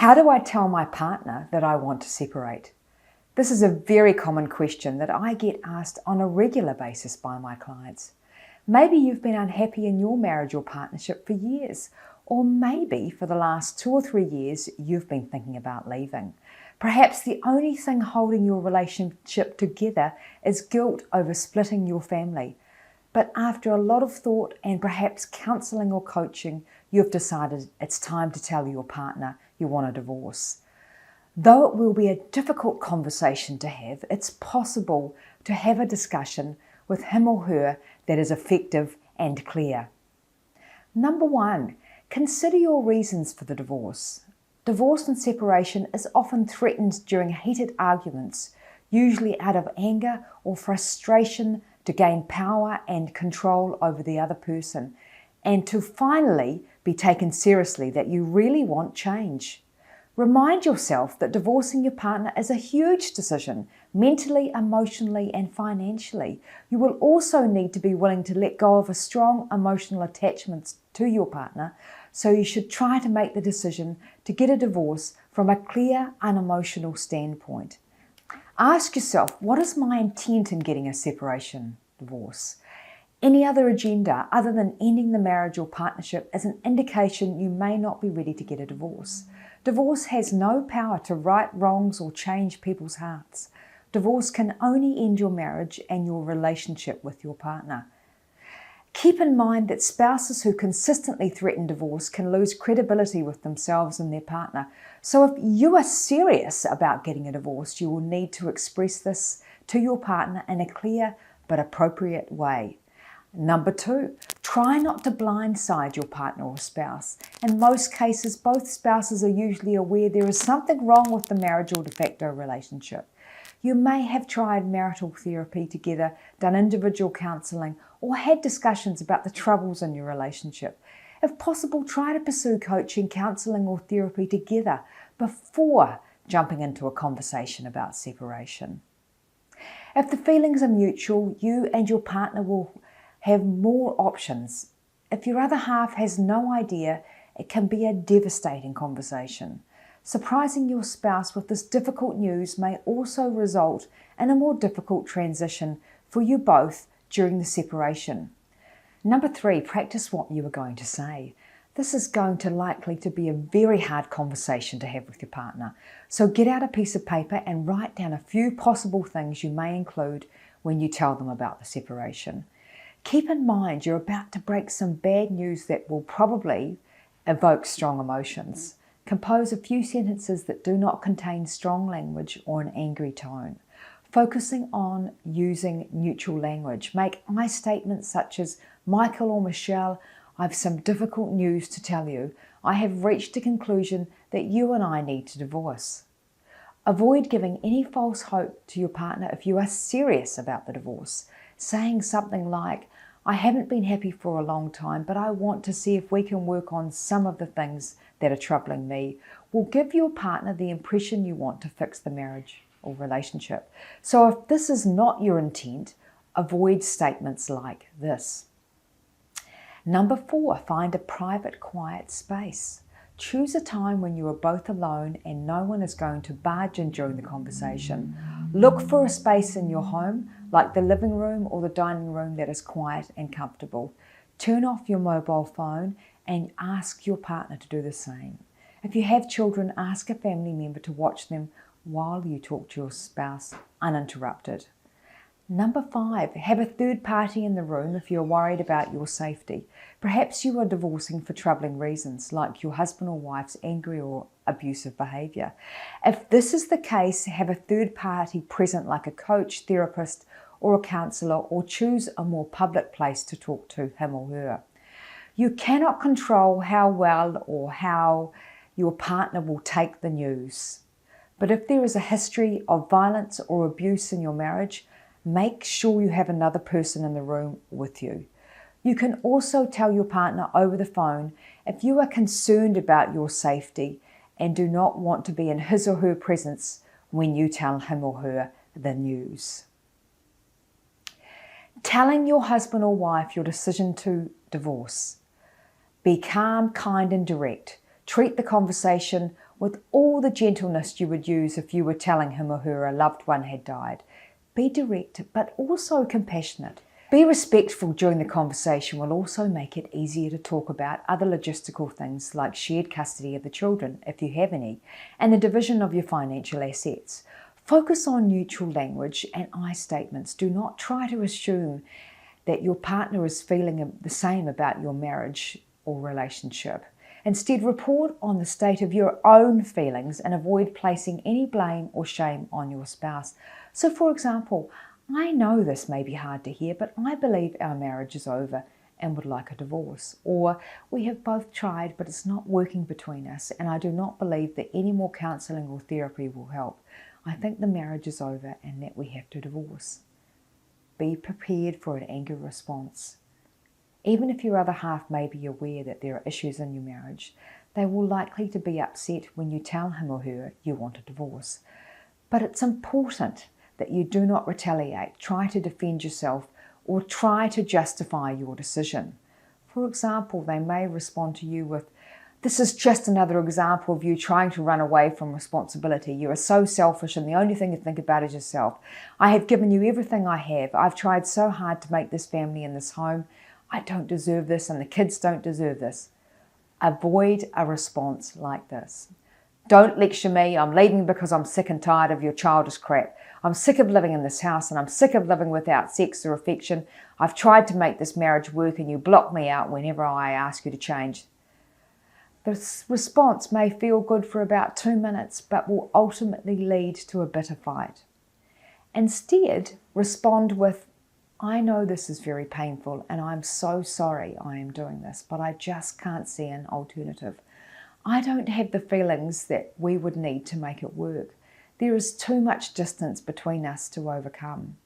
How do I tell my partner that I want to separate? This is a very common question that I get asked on a regular basis by my clients. Maybe you've been unhappy in your marriage or partnership for years, or maybe for the last 2 or 3 years you've been thinking about leaving. Perhaps the only thing holding your relationship together is guilt over splitting your family. But after a lot of thought and perhaps counselling or coaching, you've decided it's time to tell your partner you want a divorce. Though it will be a difficult conversation to have, it's possible to have a discussion with him or her that is effective and clear. Number 1, consider your reasons for the divorce. Divorce and separation is often threatened during heated arguments, usually out of anger or frustration to gain power and control over the other person, and to finally be taken seriously that you really want change. Remind yourself that divorcing your partner is a huge decision, mentally, emotionally, and financially. You will also need to be willing to let go of a strong emotional attachment to your partner, so you should try to make the decision to get a divorce from a clear, unemotional standpoint. Ask yourself, what is my intent in getting a separation divorce? Any other agenda other than ending the marriage or partnership is an indication you may not be ready to get a divorce. Divorce has no power to right wrongs or change people's hearts. Divorce can only end your marriage and your relationship with your partner. Keep in mind that spouses who consistently threaten divorce can lose credibility with themselves and their partner. So if you are serious about getting a divorce, you will need to express this to your partner in a clear but appropriate way. Number 2, try not to blindside your partner or spouse. In most cases, both spouses are usually aware there is something wrong with the marriage or de facto relationship. You may have tried marital therapy together, done individual counselling, or had discussions about the troubles in your relationship. If possible, try to pursue coaching, counselling, or therapy together before jumping into a conversation about separation. If the feelings are mutual, you and your partner will have more options. If your other half has no idea, it can be a devastating conversation. Surprising your spouse with this difficult news may also result in a more difficult transition for you both during the separation. Number 3, practice what you are going to say. This is going to likely to be a very hard conversation to have with your partner. So get out a piece of paper and write down a few possible things you may include when you tell them about the separation. Keep in mind you're about to break some bad news that will probably evoke strong emotions. Compose a few sentences that do not contain strong language or an angry tone. Focusing on using neutral language. Make I statements such as, Michael or Michelle, I have some difficult news to tell you. I have reached a conclusion that you and I need to divorce. Avoid giving any false hope to your partner if you are serious about the divorce. Saying something like, I haven't been happy for a long time, but I want to see if we can work on some of the things that are troubling me, will give your partner the impression you want to fix the marriage or relationship. So if this is not your intent, avoid statements like this. Number 4, find a private, quiet space. Choose a time when you are both alone and no one is going to barge in during the conversation. Look for a space in your home, like the living room or the dining room, that is quiet and comfortable. Turn off your mobile phone and ask your partner to do the same. If you have children, ask a family member to watch them while you talk to your spouse uninterrupted. Number 5, have a third party in the room if you're worried about your safety. Perhaps you are divorcing for troubling reasons, like your husband or wife's angry or abusive behaviour. If this is the case, have a third party present, like a coach, therapist, or a counsellor, or choose a more public place to talk to him or her. You cannot control how well or how your partner will take the news. But if there is a history of violence or abuse in your marriage, make sure you have another person in the room with you. You can also tell your partner over the phone if you are concerned about your safety and do not want to be in his or her presence when you tell him or her the news. Telling your husband or wife your decision to divorce. Be calm, kind and direct. Treat the conversation with all the gentleness you would use if you were telling him or her a loved one had died. Be direct, but also compassionate. Be respectful during the conversation will also make it easier to talk about other logistical things like shared custody of the children, if you have any, and the division of your financial assets. Focus on neutral language and I statements. Do not try to assume that your partner is feeling the same about your marriage or relationship. Instead, report on the state of your own feelings and avoid placing any blame or shame on your spouse. So, for example, I know this may be hard to hear, but I believe our marriage is over and would like a divorce. Or, we have both tried, but it's not working between us, and I do not believe that any more counselling or therapy will help. I think the marriage is over and that we have to divorce. Be prepared for an anger response. Even if your other half may be aware that there are issues in your marriage, they will likely to be upset when you tell him or her you want a divorce. But it's important that you do not retaliate, try to defend yourself, or try to justify your decision. For example, they may respond to you with, "This is just another example of you trying to run away from responsibility. You are so selfish and the only thing you think about is yourself. I have given you everything I have. I've tried so hard to make this family and this home. I don't deserve this and the kids don't deserve this." Avoid a response like this. "Don't lecture me. I'm leaving because I'm sick and tired of your childish crap. I'm sick of living in this house and I'm sick of living without sex or affection. I've tried to make this marriage work and you block me out whenever I ask you to change." This response may feel good for about 2 minutes, but will ultimately lead to a bitter fight. Instead, respond with, "I know this is very painful and I'm so sorry I am doing this, but I just can't see an alternative. I don't have the feelings that we would need to make it work. There is too much distance between us to overcome."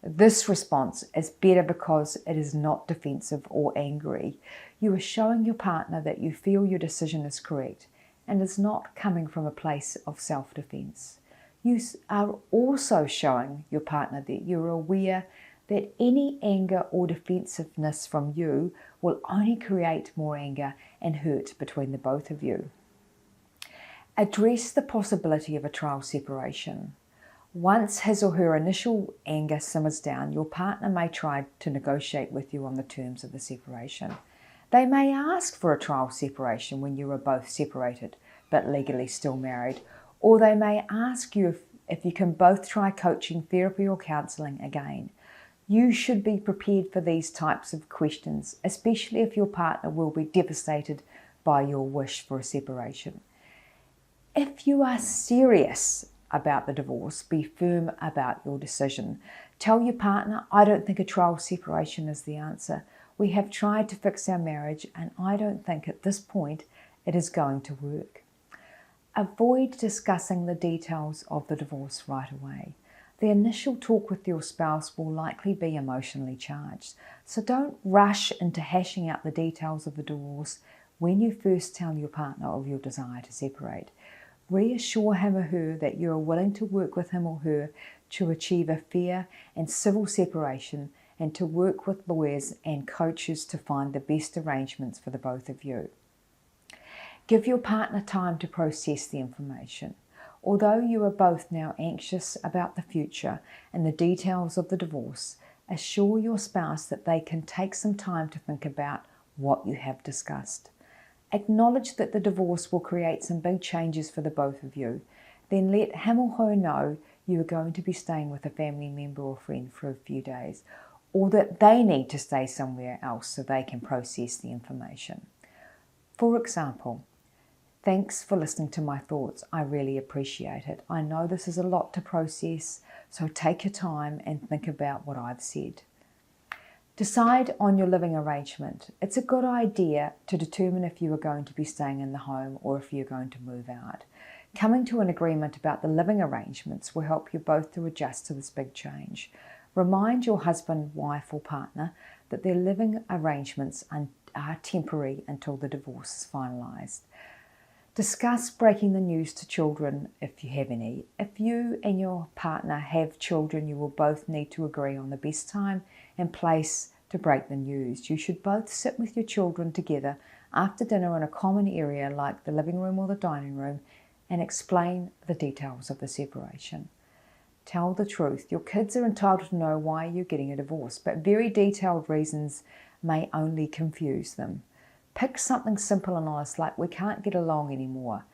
This response is better because it is not defensive or angry. You are showing your partner that you feel your decision is correct and is not coming from a place of self-defense. You are also showing your partner that you're aware that any anger or defensiveness from you will only create more anger and hurt between the both of you. Address the possibility of a trial separation. Once his or her initial anger simmers down, your partner may try to negotiate with you on the terms of the separation. They may ask for a trial separation when you are both separated but legally still married, or they may ask you if you can both try coaching, therapy or counselling again. You should be prepared for these types of questions, especially if your partner will be devastated by your wish for a separation. If you are serious about the divorce, be firm about your decision. Tell your partner, "I don't think a trial separation is the answer. We have tried to fix our marriage and I don't think at this point it is going to work." Avoid discussing the details of the divorce right away. The initial talk with your spouse will likely be emotionally charged, so don't rush into hashing out the details of the divorce when you first tell your partner of your desire to separate. Reassure him or her that you are willing to work with him or her to achieve a fair and civil separation and to work with lawyers and coaches to find the best arrangements for the both of you. Give your partner time to process the information. Although you are both now anxious about the future and the details of the divorce, assure your spouse that they can take some time to think about what you have discussed. Acknowledge that the divorce will create some big changes for the both of you. Then let him or her know you are going to be staying with a family member or friend for a few days, or that they need to stay somewhere else so they can process the information. For example, "Thanks for listening to my thoughts. I really appreciate it. I know this is a lot to process, so take your time and think about what I've said." Decide on your living arrangement. It's a good idea to determine if you are going to be staying in the home or if you're going to move out. Coming to an agreement about the living arrangements will help you both to adjust to this big change. Remind your husband, wife or partner that their living arrangements are temporary until the divorce is finalised. Discuss breaking the news to children if you have any. If you and your partner have children, you will both need to agree on the best time and place to break the news. You should both sit with your children together after dinner in a common area like the living room or the dining room and explain the details of the separation. Tell the truth. Your kids are entitled to know why you're getting a divorce, but very detailed reasons may only confuse them. Pick something simple and honest, like we can't get along anymore.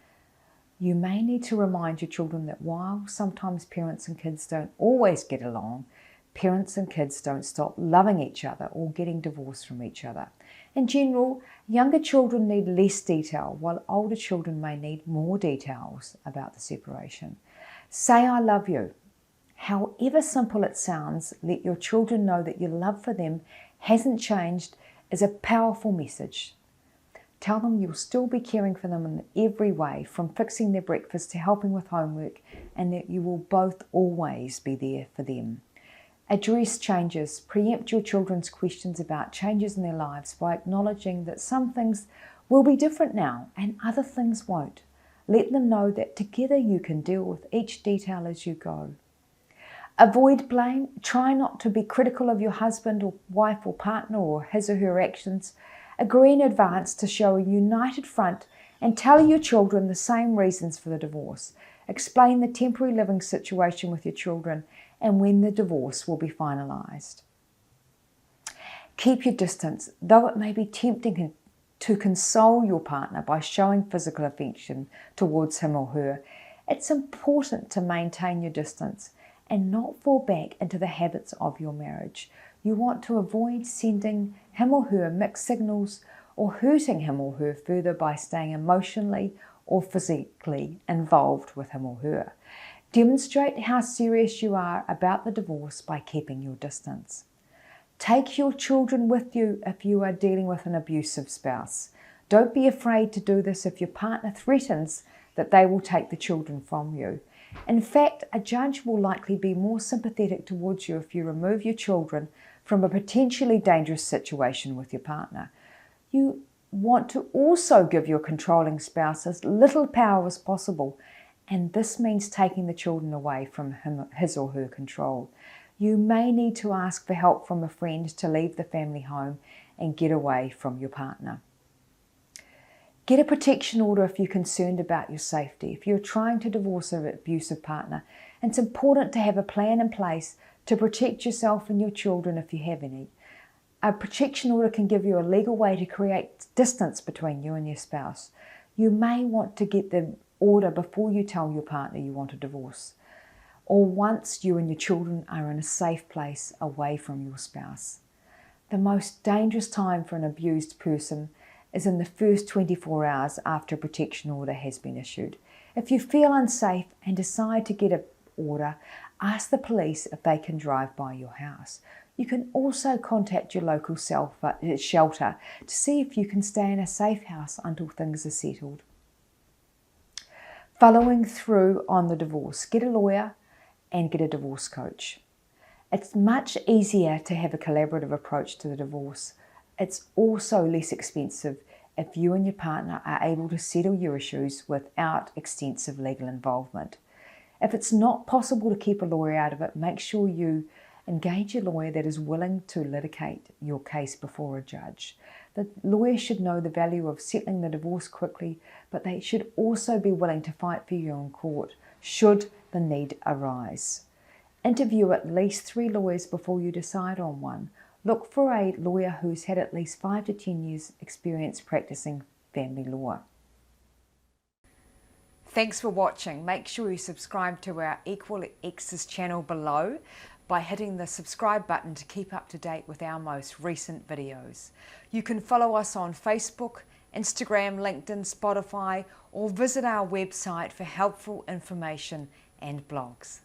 You may need to remind your children that while sometimes parents and kids don't always get along, parents and kids don't stop loving each other or getting divorced from each other. In general, younger children need less detail, while older children may need more details about the separation. Say, "I love you." However simple it sounds, let your children know that your love for them hasn't changed is a powerful message. Tell them you'll still be caring for them in every way, from fixing their breakfast to helping with homework, and that you will both always be there for them. Address changes. Preempt your children's questions about changes in their lives by acknowledging that some things will be different now and other things won't. Let them know that together you can deal with each detail as you go. Avoid blame. Try not to be critical of your husband or wife or partner or his or her actions. Agree in advance to show a united front and tell your children the same reasons for the divorce. Explain the temporary living situation with your children and when the divorce will be finalised. Keep your distance. Though it may be tempting to console your partner by showing physical affection towards him or her, it's important to maintain your distance and not fall back into the habits of your marriage. You want to avoid sending him or her mixed signals or hurting him or her further by staying emotionally or physically involved with him or her. Demonstrate how serious you are about the divorce by keeping your distance. Take your children with you if you are dealing with an abusive spouse. Don't be afraid to do this if your partner threatens that they will take the children from you. In fact, a judge will likely be more sympathetic towards you if you remove your children from a potentially dangerous situation with your partner. You want to also give your controlling spouse as little power as possible, and this means taking the children away from his or her control. You may need to ask for help from a friend to leave the family home and get away from your partner. Get a protection order if you're concerned about your safety. If you're trying to divorce an abusive partner, it's important to have a plan in place to protect yourself and your children if you have any. A protection order can give you a legal way to create distance between you and your spouse. You may want to get the order before you tell your partner you want a divorce, or once you and your children are in a safe place away from your spouse. The most dangerous time for an abused person is in the first 24 hours after a protection order has been issued. If you feel unsafe and decide to get an order, ask the police if they can drive by your house. You can also contact your local shelter to see if you can stay in a safe house until things are settled. Following through on the divorce, get a lawyer and get a divorce coach. It's much easier to have a collaborative approach to the divorce. It's also less expensive if you and your partner are able to settle your issues without extensive legal involvement. If it's not possible to keep a lawyer out of it, make sure you engage a lawyer that is willing to litigate your case before a judge. The lawyer should know the value of settling the divorce quickly, but they should also be willing to fight for you in court should the need arise. Interview at least 3 lawyers before you decide on one. Look for a lawyer who's had at least 5 to 10 years experience practicing family law. Thanks for watching. Make sure you subscribe to our Equal X's channel below by hitting the subscribe button to keep up to date with our most recent videos. You can follow us on Facebook, Instagram, LinkedIn, Spotify, or visit our website for helpful information and blogs.